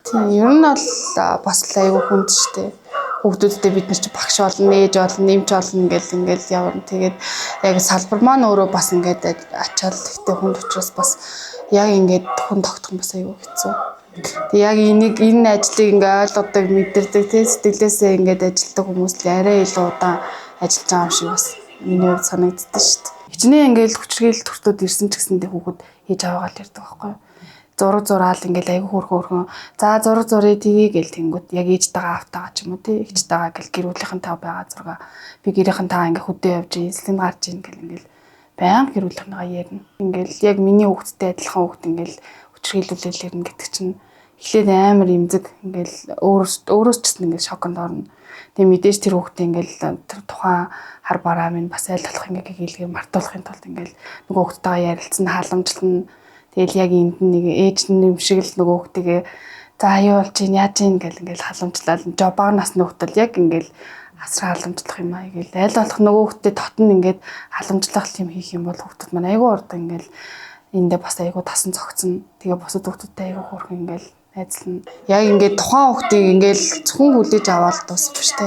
Тийм ер нь бол бас айгүй хүнд штэ. Хүүхдүүдтэй бид нар чи багш болно, нээж болно, нэмж болно ингээл явна. Тэгээд яг салбар маань өөрөө бас ингээд ачаал ихтэй хүнд учраас бас яг ингээд хүн тогтох бас айгүй хэцүү. Тэг яг энэ ажлыг ингээд ойлгодог, мэдэрдэг, сэтгэлээсээ ингээд ажилтдаг хүмүүс л арай илүү удаан ажиллаж байгаа юм шиг бас миний хувьд санагддаг шүү дээ. Хичнээн ингээд хүчрхийлэл төртөд ирсэн ч гэсэндээ хүүхэд хийж аваагаал ярьдаг байхгүй юу? Зураг зураал ингээл айгүй хөөрхөн. За зураг зурыг тгий гэл тэнгүүд яг ээжтэйгээ автагаа ч юм уу тий эгчтэйгээ гэл гэрүүлийнхэн тав байгаа зураг би гэрийнхэн таа ингээ хөдөө явж эзлэн гарч ийн гэл ингээл баян гэрүүлийнхнийгаа ярина. Ингээл яг миний хүүхдтэй адилхан хүүхд ингээл хүчрхийлүүлэл ярина гэдэг чинь эхлээд амар имзэг ингээл өөрөөс ч гэсэн ингээл шоконд орно. Тэгээ мэдээж тэр хүүхдээ ингээл тэр тухайн хар бараа минь бас айл талах ингээ гэлгээр мартуулахын тулд ингээл нөгөө хүүхдтэйгээ ярилцсан халамжлална. Тэгэл яг энд нэг ээж нэм шиг л нөгөө хүүхдгээ за аюу болж ийн яаж ийн гэл ингээл халамжлал бага насны хүүхдэл яг ингээл асар халамжлах юм аа гэл айл болох нөгөө хүүхдэд дотн ингээд халамжлах юм хийх юм бол хүүхдүүд маань айгүй урд ингээл эндээ бас айгүй тасан цогцсон. Тэгээ бусад хүүхдүүдтэй айгүй хөөрхөн ингээл найзлна. Яг ингээд тухайн хүүхдийг ингээл зөвхөн хүлээж аваад дуусах биш те.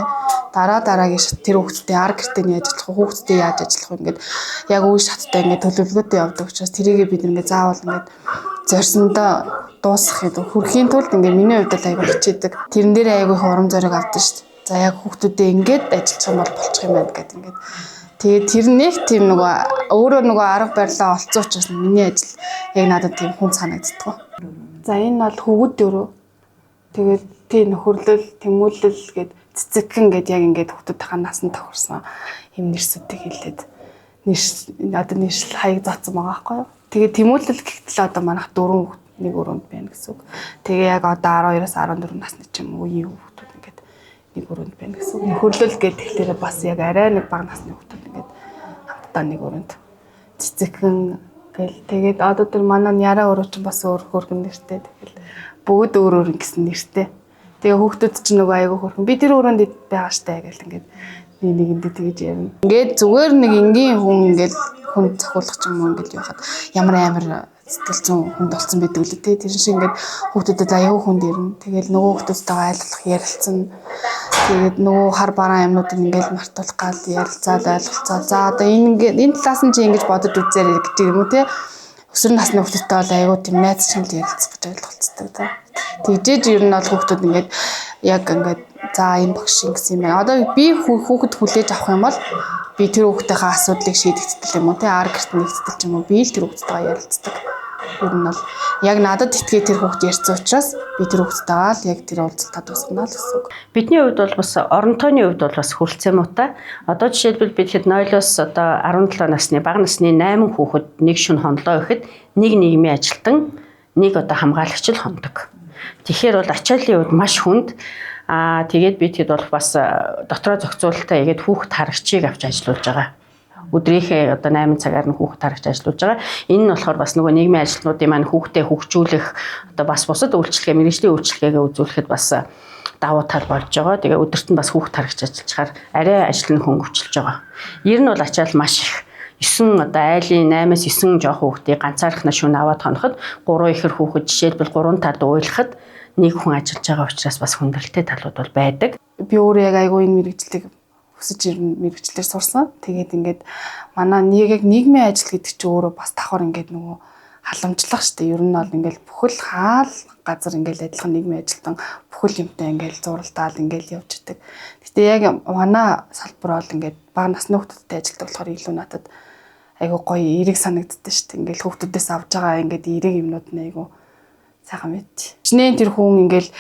Дараагийн шат тэр хүүхдтэй ар гэртээ яаж ажиллах вэ? Хүүхдтэй яаж ажиллах вэ? Ингээд яг үе шаттай ингээд төлөвлөгөөтэй явдаг учраас тэрийг бид ингээд заавал ингээд зорьсондоо дуусгахыг хүрхийн тулд ингээд миний хувьд л айгүй хичээдэг. Тэрэн дээр айгүй их урам зориг авдаг шүү дээ. За яг хүүхдүүдээ ингээд ажиллах юм бол болчих юм байна гэдэг ингээд. Тэгээд тэр нэг тийм нөгөө өөрөө нөгөө арга барилаа олцсон учраас миний ажил яг надад тийм хүн санагддаг. За энэ бол хөвгүүд дөрөв. Тэгээд тий нөхөрлөл, тэмүүлэл гээд цэцэгхэн гээд яг ингээд хүүхдүүдийнхаа насанд тохирсон юм нэрсүүдийг хэлээд одоо нэршил хаяг заасан байгаа байхгүй юу. Тэгээд тэмүүлэл гэхтэл одоо манайх 4 хүүхд нэг өрөөнд байна гэсэн үг. Тэгээ яг одоо 12-аас 14 насны ч юм уу үеийн хүүхдүүд ингээд нэг өрөөнд байна гэсэн үг. Нөхөрлөл гээд тэгэхээр бас яг арай нэг бага насны хүүхдүүд ингээд хамтдаа нэг өрөөнд цэцэгхэн гэл тэгээд одоо тэр манай яраа өрөө чинь бас өөр хөргөн нэртэй тэгэл бүгд өөр гэсэн нэртэй. Тэгээ хүүхдүүд чинь нөгөө айгүй хөргөн би тэр өрөөнд байгаа штэ гэл ингээд нэгэндээ тэгэж ярина. Ингээд зүгээр нэг энгийн хүн ингээд хүн цохиулах ч юм уу ингээд яхад ямар амар сэтгэл зүйн хүнд болсон байдаг л тий. Тэр шиг ингээд хүүхдүүдэд аягүй хүнд ирнэ. Тэгэл нөгөө хүүхдүүдтэйгээ айлуулах ярилцсан. Тэгээд нөгөө хар бараан юмнуудыг ингээд мартуулах гал ярилцаад ойлголцоо. За одоо энэ талаас нь чи ингэж бодож үзээрэй гэж юм уу тий. Өсвөр насны хүүхдүүдтэй бол аягүй тийм найз чимэл ярилцах гэж ойлголцдог тий. Тэгжээж ер нь бол хүүхдүүд ингээд яг ингээд за энэ багш ингэсэн юм байна. Одоо би хүүхэд хүлээж авах юм бол би тэр хүүхдийнхээ асуудлыг шийдэгдэл юм уу тий ар гэрт нэгдэл ч юм уу би л тэр хүүхдтэйгээ ярилцдаг. Ер нь бол яг надад итгээ тэр хүүхд ярьсан учраас би тэр хүүхдтэйгээ л яг тэр уулзалтад тусгана л гэсэн үг. Бидний хувьд бол бас орон тойрны хувьд бол бас хүрэлцэн муутай. Одоо жишээлбэл бид хэд 0-оос одоо 17 насны бага насны 8 хүүхэд нэг шөнө хонлоо гэхэд нэг нийгмийн ажилтан нэг одоо хамгаалагч л хондог. Тэгэхээр бол ачааллын хувьд маш хүнд. Тэгээд бид хэд бол бас дотроо зохицуулалтаа игээд хүүхэд харагчийг авч ажиллуулж байгаа. Өдрийнхээ одоо 8 цагаар нь хүүхэд харагч ажиллуулж байгаа. Энэ нь болохоор бас нөгөө нийгмийн ажилтнуудын маань хүүхдээ хөгжүүлэх одоо бас бусад үйлчлэгээ, мэргэжлийн үйлчлэгээгээ үзүүлэхэд бас давуу тал болж байгаа. Тэгээ өдөрт нь бас хүүхэд харагч ажиллахаар арай ажил нь хөнгөвчлж байгаа. Ер нь бол ачаал маш их 9 одоо айлын 8-аас 9 жоох хүүхдийг ганцаархнаа шөнө аваад хоноход 3 ихэр хүүхэд жишээлбэл 3 талд уйлахад нэг хүн ажиллаж байгаа учраас бас хүндрэлтэй талууд бол байдаг. Би өөрөө яг айгүй энэ мэргэжлийг хүсэж ирнэ мэргэжлэр сурсан. Тэгээд ингээд манай яг нийгмийн ажил гэдэг чинь өөрөө бас давхар ингээд нөгөө халамжлах штэ. Ер нь бол ингээд бүхэл хаал газар ингээд адилхан нийгмийн ажилтан бүхэл юмтай ингээд зуралдаал ингээд явж идэг. Гэтэ яг манай салбар бол ингээд бага насны хүүхдүүдтэй ажилтдаг болохоор илүү надад айгүй гоё эерэг санагддаг штэ. Ингээд хүүхдүүдээс авж байгаа ингээд эерэг юмнууд нь айгүй сайхан мэд. Чинээ тэр хүн ингээл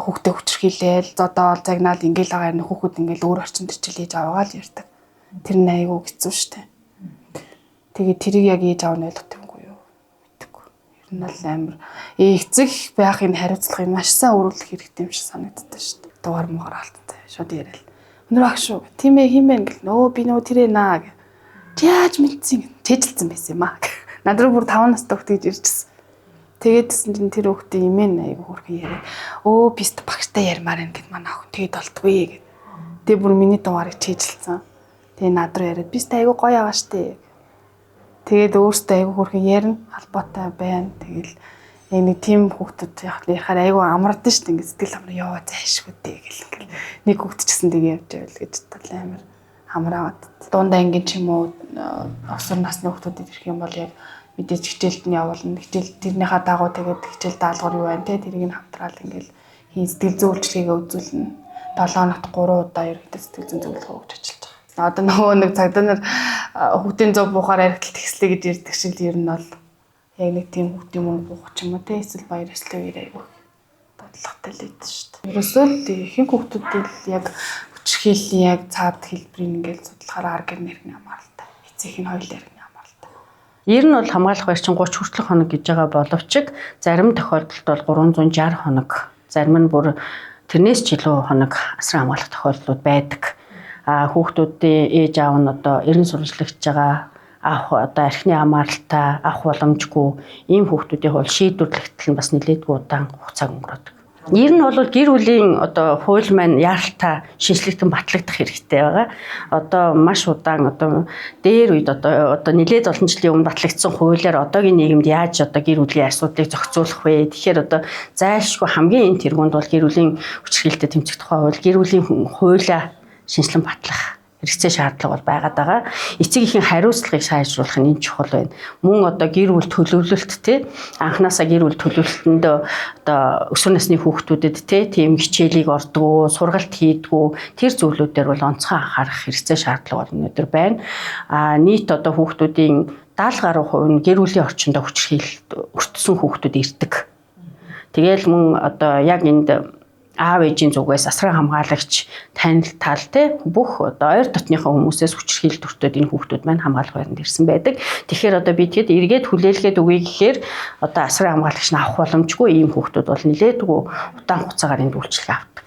хүүхдээ хүчрхийлээл одоо загнаал ингээл байгаа юм хүүхэд ингээл өөр орчинд ирчил хийж аваагаа л ярьдаг. Тэр нь айгүй хэцүү штэ. Тэгээд тэрийг яг ээж аав нь ойлгох юмгүй юу? Мэдээгүй. Ер нь бол амар эцэг байхын хариуцлага маш сайн өрүүлэх хэрэгтэй юм шиг санагддаг штэ. Дугаар муугаар алттай шууд яриад. Өнөр багш шүү. Тийм ээ хин бэ ингээл нөө би нөө тэрэ наа гэ. Яаж мэдсэн тэжилсэн байсан юм аа. Над руу бүр 5 настай хүүхд гэж ирчихсэн. Тэгээдсэн чинь тэр хүүхдээ имэн айгу хөрхөн яриа. Өө бист багштай ярмаар юм гэд манай охин тэгээд болтгүй гэд. Тэгээ бүр миний дугаарыг чийжилсэн. Тэгээ над руу яриад бист айгу гоё аваа штэ. Тэгээд өөртөө айгу хөрхөн ярина, холбоотой байна. Тэгэл Яг нэг тийм хүүхдүүд ярихаар айгүй амардаг шүү дээ. Ингээд сэтгэл амар яваа зайшгүй дээ гэл ингээд нэг хүүхд ч гэсэн тэгээ явж байвал гэж бодлоо амар хамраад. Дундаа ангийн ч юм уу осор насны хүүхдүүд ирэх юм бол яг мэдээж хичээлд нь явуулна. Хичээл тэрнийхээ дагуу тэгээд хичээл даалгавар юу байна те тэрийг нь хамтраал ингээд хийн сэтгэл зүйн үйлчлэгээ үзүүлнэ. 7 хоногт 3 удаа ерөнхийдөө сэтгэл зүйн зөвлөгөө өгч ажиллаж байгаа. Одоо нөгөө нэг цагдаа нар хүүхдийн зов буухаар харигдтал тэгслээ гэж ярьдаг шиг ер нь бол яг нэг тийм хүүхдийн мөнгө буух ч юм уу те эсвэл баяр ёслол үеэр айгүй бодлоготой л байдаг шүү дээ. Ерөөсөө л ихэнх хүүхдүүдийн яг хүчрхийллийн яг цаад хэлбэрийг ингээд судлахаар ар гэр нэрний хамааралтай. Эцэг нь хоёулаа нэрний хамааралтай. Ер нь бол хамгаалах байр чинь 30 хүртэлх хоног гэж байгаа боловч зарим тохиолдолд бол 360 хоног, зарим нь бүр тэрнээс ч илүү хоног асран хамгаалах тохиолдлууд байдаг. Хүүхдүүдийн ээж аав нь одоо эрен сурвалжлагч байгаа авах одоо архины хамааралтай авах боломжгүй ийм хүүхдүүдийн хувьд шийдвэрлэгдэл нь бас нэлээдгүй удаан хугацааг өнгөрөөдөг. Ер нь бол гэр бүлийн одоо хууль маань яаралтай шинжлэхдээ батлагдах хэрэгтэй байгаа. Одоо маш удаан одоо дээр үед одоо нэлээд олон жилийн өмнө батлагдсан хуулиар одоогийн нийгэмд яаж одоо гэр бүлийн асуудлыг зохицуулах вэ? Тэгэхээр одоо зайлшгүй хамгийн энэ тэргуунд бол гэр бүлийн хүчирхийлэлтэд тэмцэх тухай хууль, гэр бүлийн хуулиа шинжилэн батлах хэрэгцээ шаардлага бол байгаад байгаа. Эцэг эхийн хариуцлагыг сайжруулах нь энэ чухал байна. Мөн одоо гэр бүл төлөвлөлт те анханасаа гэр бүл төлөвлөлтөндөө одоо өсвөр насны хүүхдүүдэд те тийм хичээлийг ордгоо, сургалт хийдгүү тэр зүйлүүдээр бол онцгой анхаарах хэрэгцээ шаардлага бол өнөөдөр байна. Нийт одоо хүүхдүүдийн 70 гаруй хувь нь гэр бүлийн орчиндөө хүчирхийлэлт өртсөн хүүхдүүд ирдэг. Тэгээл мөн одоо яг энд аав ээжийн зүгээс асран хамгаалагч танил тал те бүх одоо ойр дотныхоо хүмүүсээс хүчирхийлэлт өртөөд энэ хүүхдүүд маань хамгаалах байранд ирсэн байдаг. Тэгэхээр одоо би тэгэд эргээд хүлээлгээд өгье гэхээр одоо асран хамгаалагч нь авах боломжгүй ийм хүүхдүүд бол нэлээдгүй удаан хугацаагаар энд үйлчлэг авдаг.